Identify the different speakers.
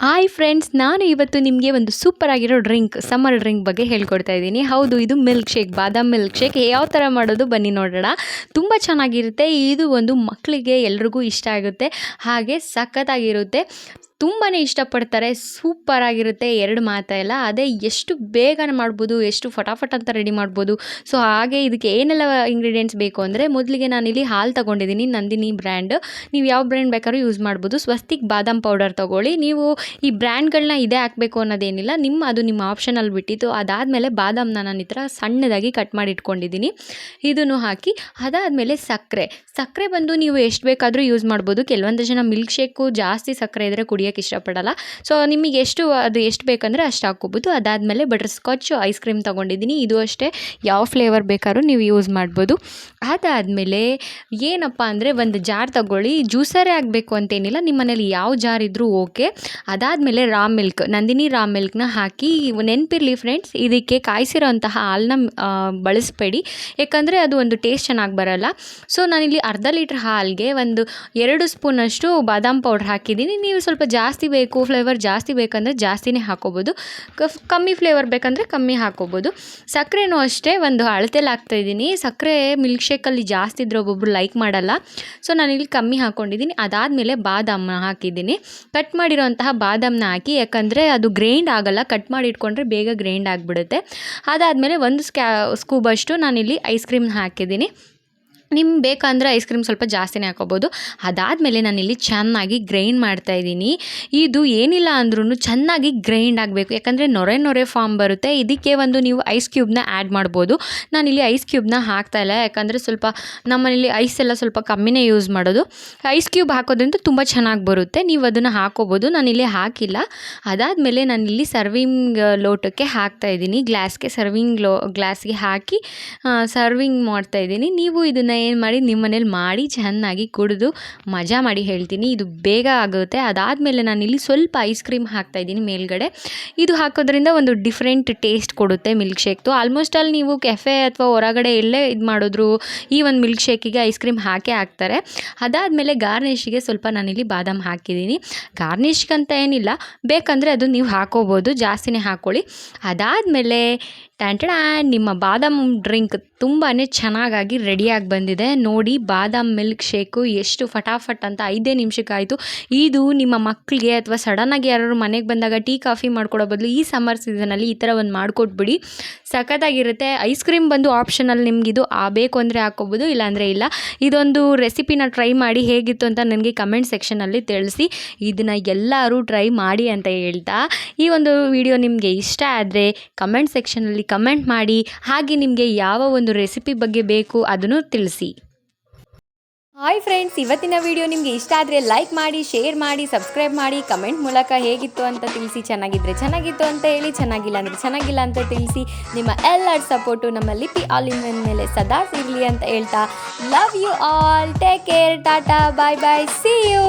Speaker 1: Hi friends, ನಾನು ಇವತ್ತು ನಿಮಗೆ ಒಂದು ಸೂಪರ್ ಆಗಿರೋ ಸಮ್ಮರ್ ಡ್ರಿಂಕ್ ಬಗ್ಗೆ ಹೇಳ್ಕೊಡ್ತಾ ಇದ್ದೀನಿ. ಹೌದು, ಇದು ಮಿಲ್ಕ್ ಶೇಕ್, ಬಾದಾಮ್ ಮಿಲ್ಕ್ ಶೇಕ್. ಯಾವ ಥರ ಮಾಡೋದು ಬನ್ನಿ ನೋಡೋಣ. ತುಂಬ ಚೆನ್ನಾಗಿರುತ್ತೆ. ಇದು ಒಂದು ಮಕ್ಕಳಿಗೆ ಎಲ್ರಿಗೂ ಇಷ್ಟ ಆಗುತ್ತೆ, ಹಾಗೆ ಸಖತ್ತಾಗಿರುತ್ತೆ. ತುಂಬಾ ಇಷ್ಟಪಡ್ತಾರೆ. ಸೂಪರಾಗಿರುತ್ತೆ, ಎರಡು ಮಾತೆಲ್ಲ. ಅದೇ ಎಷ್ಟು ಬೇಗನೆ ಮಾಡ್ಬೋದು, ಎಷ್ಟು ಫಟಾಫಟ್ ಅಂತ ರೆಡಿ ಮಾಡ್ಬೋದು. ಸೊ ಹಾಗೆ ಇದಕ್ಕೆ ಏನೆಲ್ಲ ಇಂಗ್ರೀಡಿಯೆಂಟ್ಸ್ ಬೇಕು ಅಂದರೆ, ಮೊದಲಿಗೆ ನಾನಿಲ್ಲಿ ಹಾಲು ತೊಗೊಂಡಿದ್ದೀನಿ, ನಂದಿನಿ ಬ್ರ್ಯಾಂಡ್. ನೀವು ಯಾವ ಬ್ರ್ಯಾಂಡ್ ಬೇಕಾದ್ರೂ ಯೂಸ್ ಮಾಡ್ಬೋದು. ಸ್ವಸ್ತಿಕ್ ಬಾದಾಮ್ ಪೌಡರ್ ತೊಗೊಳ್ಳಿ. ನೀವು ಈ ಬ್ರ್ಯಾಂಡ್ಗಳನ್ನ ಇದೇ ಹಾಕಬೇಕು ಅನ್ನೋದೇನಿಲ್ಲ, ಅದು ನಿಮ್ಮ ಆಪ್ಷನಲ್ಲಿ ಬಿಟ್ಟಿದ್ದು. ಅದಾದಮೇಲೆ ಬಾದಾಮ್ನ ನಾನು ಈ ಥರ ಸಣ್ಣದಾಗಿ ಕಟ್ ಮಾಡಿ ಇಟ್ಕೊಂಡಿದ್ದೀನಿ, ಇದನ್ನು ಹಾಕಿ. ಅದಾದಮೇಲೆ ಸಕ್ಕರೆ ಬಂದು ನೀವು ಎಷ್ಟು ಬೇಕಾದರೂ ಯೂಸ್ ಮಾಡ್ಬೋದು. ಕೆಲವೊಂದು ಜನ ಮಿಲ್ಕ್ ಶೇಕು ಜಾಸ್ತಿ ಸಕ್ಕರೆ ಇದ್ದರೆ ಕುಡಿಯೋಕ್ಕೆ ಇಷ್ಟಪಡಲ್ಲ. ಸೊ ನಿಮಗೆ ಎಷ್ಟು ಬೇಕಂದರೆ ಅಷ್ಟು ಹಾಕ್ಕೋಬೋದು. ಅದಾದಮೇಲೆ ಬಟರ್ ಸ್ಕಾಚ್ ಐಸ್ ಕ್ರೀಮ್ ತೊಗೊಂಡಿದ್ದೀನಿ. ಇದು ಅಷ್ಟೇ, ಯಾವ ಫ್ಲೇವರ್ ಬೇಕಾದ್ರೂ ನೀವು ಯೂಸ್ ಮಾಡ್ಬೋದು. ಅದಾದಮೇಲೆ ಏನಪ್ಪ ಅಂದರೆ, ಒಂದು ಜಾರ್ ತೊಗೊಳ್ಳಿ. ಜ್ಯೂಸರೇ ಆಗಬೇಕು ಅಂತೇನಿಲ್ಲ, ನಿಮ್ಮ ಮನೇಲಿ ಯಾವ ಜಾರ್ ಇದ್ದರೂ ಓಕೆ. ಅದಾದಮೇಲೆ ನಂದಿನಿ ರಾ ಮಿಲ್ಕ್ನ ಹಾಕಿ. ನೆನಪಿರಲಿ ಫ್ರೆಂಡ್ಸ್, ಇದಕ್ಕೆ ಕಾಯಿಸಿರೋಂತಹ ಹಾಲನ್ನ ಬಳಸಬೇಡಿ, ಯಾಕಂದರೆ ಅದು ಒಂದು ಟೇಸ್ಟ್ ಚೆನ್ನಾಗಿ ಬರಲ್ಲ. ಸೊ ನಾನಿಲ್ಲಿ ಅರ್ಧ ಲೀಟ್ರ್ ಹಾಲಿಗೆ ಒಂದು 2 ಸ್ಪೂನಷ್ಟು ಬಾದಾಮ್ ಪೌಡ್ರ್ ಹಾಕಿದ್ದೀನಿ. ನೀವು ಸ್ವಲ್ಪ ಜಾಸ್ತಿ ಬೇಕು, ಫ್ಲೇವರ್ ಜಾಸ್ತಿ ಬೇಕಂದರೆ ಜಾಸ್ತಿನೇ ಹಾಕೋಬೋದು, ಕಮ್ಮಿ ಫ್ಲೇವರ್ ಬೇಕಂದರೆ ಕಮ್ಮಿ ಹಾಕೋಬೋದು. ಸಕ್ಕರೆನೂ ಅಷ್ಟೇ, ಒಂದು ಅಳತೆಯಲ್ಲಿ ಹಾಕ್ತಾಯಿದ್ದೀನಿ. ಸಕ್ಕರೆ ಮಿಲ್ಕ್ ಶೇಕಲ್ಲಿ ಜಾಸ್ತಿ ಇದ್ರೆ ಒಬ್ಬೊಬ್ರು ಲೈಕ್ ಮಾಡಲ್ಲ, ಸೊ ನಾನಿಲ್ಲಿ ಕಮ್ಮಿ ಹಾಕ್ಕೊಂಡಿದ್ದೀನಿ. ಅದಾದಮೇಲೆ ಬಾದಾಮನ್ನ ಹಾಕಿದ್ದೀನಿ. ಕಟ್ ಮಾಡಿರೋಂತಹ ಬಾದಾಮನ್ನ ಹಾಕಿ, ಯಾಕಂದರೆ ಅದು ಗ್ರೈಂಡ್ ಆಗೋಲ್ಲ, ಕಟ್ ಮಾಡಿ ಇಟ್ಕೊಂಡ್ರೆ ಬೇಗ ಗ್ರೈಂಡ್ ಆಗಿಬಿಡುತ್ತೆ. ಅದಾದಮೇಲೆ ಒಂದು ಸ್ಕೂಬಷ್ಟು ನಾನಿಲ್ಲಿ ಐಸ್ ಕ್ರೀಮ್ನ ಹಾಕಿದ್ದೀನಿ. ನಿಮ್ಗೆ ಬೇಕಂದರೆ ಐಸ್ ಕ್ರೀಮ್ ಸ್ವಲ್ಪ ಜಾಸ್ತಿನೇ ಹಾಕೋಬೋದು. ಅದಾದಮೇಲೆ ನಾನಿಲ್ಲಿ ಚೆನ್ನಾಗಿ ಗ್ರೈಂಡ್ ಮಾಡ್ತಾಯಿದ್ದೀನಿ. ಇದು ಏನಿಲ್ಲ ಅಂದ್ರೂ ಚೆನ್ನಾಗಿ ಗ್ರೈಂಡ್ ಆಗಬೇಕು, ಯಾಕಂದರೆ ನೊರೆ ಫಾರ್ಮ್ ಬರುತ್ತೆ. ಇದಕ್ಕೆ ಒಂದು ನೀವು ಐಸ್ ಕ್ಯೂಬ್ನ ಆ್ಯಡ್ ಮಾಡ್ಬೋದು. ನಾನಿಲ್ಲಿ ಐಸ್ ಕ್ಯೂಬ್ನ ಹಾಕ್ತಾಯಿಲ್ಲ, ಯಾಕಂದರೆ ಸ್ವಲ್ಪ ನಮ್ಮನೇಲಿ ಐಸ್ ಎಲ್ಲ ಸ್ವಲ್ಪ ಕಮ್ಮಿನೇ ಯೂಸ್ ಮಾಡೋದು. ಐಸ್ ಕ್ಯೂಬ್ ಹಾಕೋದ್ರಿಂದ ತುಂಬ ಚೆನ್ನಾಗಿ ಬರುತ್ತೆ, ನೀವು ಅದನ್ನು ಹಾಕೋಬೋದು. ನಾನಿಲ್ಲಿ ಹಾಕಿಲ್ಲ. ಅದಾದಮೇಲೆ ನಾನಿಲ್ಲಿ ಸರ್ವಿಂಗ್ ಲೋಟಕ್ಕೆ ಹಾಕ್ತಾಯಿದ್ದೀನಿ, ಗ್ಲಾಸ್ಗೆ ಹಾಕಿ ಸರ್ವಿಂಗ್ ಮಾಡ್ತಾಯಿದ್ದೀನಿ. ನೀವು ಇದನ್ನು ಏನು ಮಾಡಿ, ನಿಮ್ಮ ಮನೇಲಿ ಮಾಡಿ ಚೆನ್ನಾಗಿ ಕುಡಿದು ಮಜಾ ಮಾಡಿ ಹೇಳ್ತೀನಿ. ಇದು ಬೇಗ ಆಗುತ್ತೆ. ಅದಾದಮೇಲೆ ನಾನಿಲ್ಲಿ ಸ್ವಲ್ಪ ಐಸ್ ಕ್ರೀಮ್ ಹಾಕ್ತಾಯಿದ್ದೀನಿ ಮೇಲ್ಗಡೆ. ಇದು ಹಾಕೋದ್ರಿಂದ ಒಂದು ಡಿಫ್ರೆಂಟ್ ಟೇಸ್ಟ್ ಕೊಡುತ್ತೆ ಮಿಲ್ಕ್ ಶೇಕ್ದು. ಆಲ್ಮೋಸ್ಟ್ ಅಲ್ಲಿ ನೀವು ಕೆಫೆ ಅಥವಾ ಹೊರಗಡೆ ಎಲ್ಲೇ ಇದು ಮಾಡಿದ್ರು ಈ ಒಂದು ಮಿಲ್ಕ್ ಶೇಕಿಗೆ ಐಸ್ ಕ್ರೀಮ್ ಹಾಕ್ತಾರೆ. ಅದಾದಮೇಲೆ ಗಾರ್ನಿಷಿಗೆ ಸ್ವಲ್ಪ ನಾನಿಲ್ಲಿ ಬಾದಾಮ್ ಹಾಕಿದ್ದೀನಿ. ಗಾರ್ನಿಷ್ಗಂತ ಏನಿಲ್ಲ, ಬೇಕಂದರೆ ಅದು ನೀವು ಹಾಕೋಬೋದು, ಜಾಸ್ತಿನೇ ಹಾಕ್ಕೊಳ್ಳಿ. ಅದಾದಮೇಲೆ ನಿಮ್ಮ ಬಾದಾಮ್ ಡ್ರಿಂಕ್ ತುಂಬಾ ಚೆನ್ನಾಗಿ ರೆಡಿಯಾಗಿ ಬಂದಿದೆ ನೋಡಿ. ಬಾದಾಮ್ ಮಿಲ್ಕ್ ಶೇಕು ಎಷ್ಟು ಫಟಾಫಟ್ ಅಂತ 5 ನಿಮಿಷಕ್ಕಾಯಿತು. ಇದು ನಿಮ್ಮ ಮಕ್ಕಳಿಗೆ ಅಥವಾ ಸಡನ್ನಾಗಿ ಯಾರು ಮನೆಗೆ ಬಂದಾಗ ಟೀ ಕಾಫಿ ಮಾಡ್ಕೊಡೋ ಬದಲು ಈ ಸಮ್ಮರ್ ಸೀಸನಲ್ಲಿ ಈ ಥರ ಒಂದು ಮಾಡಿಕೊಟ್ಬಿಡಿ, ಸಖತ್ತಾಗಿರುತ್ತೆ. ಐಸ್ ಕ್ರೀಮ್ ಬಂದು ಆಪ್ಷನಲ್ಲಿ, ನಿಮಗಿದು ಬೇಕು ಅಂದರೆ ಹಾಕ್ಕೋಬೋದು, ಇಲ್ಲಾಂದರೆ ಇಲ್ಲ. ಇದೊಂದು ರೆಸಿಪಿನ ಟ್ರೈ ಮಾಡಿ, ಹೇಗಿತ್ತು ಅಂತ ನನಗೆ ಕಮೆಂಟ್ ಸೆಕ್ಷನಲ್ಲಿ ತಿಳಿಸಿ. ಇದನ್ನು ಎಲ್ಲರೂ ಟ್ರೈ ಮಾಡಿ ಅಂತ ಹೇಳ್ತಾ, ಈ ಒಂದು ವಿಡಿಯೋ ನಿಮಗೆ ಇಷ್ಟ ಆದರೆ ಕಮೆಂಟ್ ಸೆಕ್ಷನಲ್ಲಿ ಕಮೆಂಟ್ ಮಾಡಿ. ಹಾಗೆ ನಿಮಗೆ ಯಾವ ಒಂದು ರೆಸಿಪಿ ಬಗ್ಗೆ ಬೇಕು ಅದನ್ನು ತಿಳಿಸಿ. ಹಾಯ್ ಫ್ರೆಂಡ್ಸ್, ಇವತ್ತಿನ ವಿಡಿಯೋ ನಿಮಗೆ ಇಷ್ಟ ಆದರೆ ಲೈಕ್ ಮಾಡಿ, ಶೇರ್ ಮಾಡಿ, ಸಬ್ಸ್ಕ್ರೈಬ್ ಮಾಡಿ. ಕಮೆಂಟ್ ಮೂಲಕ ಹೇಗಿತ್ತು ಅಂತ ತಿಳಿಸಿ. ಚೆನ್ನಾಗಿದ್ದರೆ ಚೆನ್ನಾಗಿತ್ತು ಅಂತ ಹೇಳಿ, ಚೆನ್ನಾಗಿಲ್ಲ ಅಂದರೆ ಚೆನ್ನಾಗಿಲ್ಲ ಅಂತ ತಿಳಿಸಿ. ನಿಮ್ಮ ಎಲ್ಲರ ಸಪೋರ್ಟು ನಮ್ಮ ಲಿಪಿ ಆಲ್ ಇನ್ ಒನ್ ಮೇಲೆ ಸದಾ ಇರಲಿ ಅಂತ ಹೇಳ್ತಾ, love you all, take care, tata, bye bye, see you.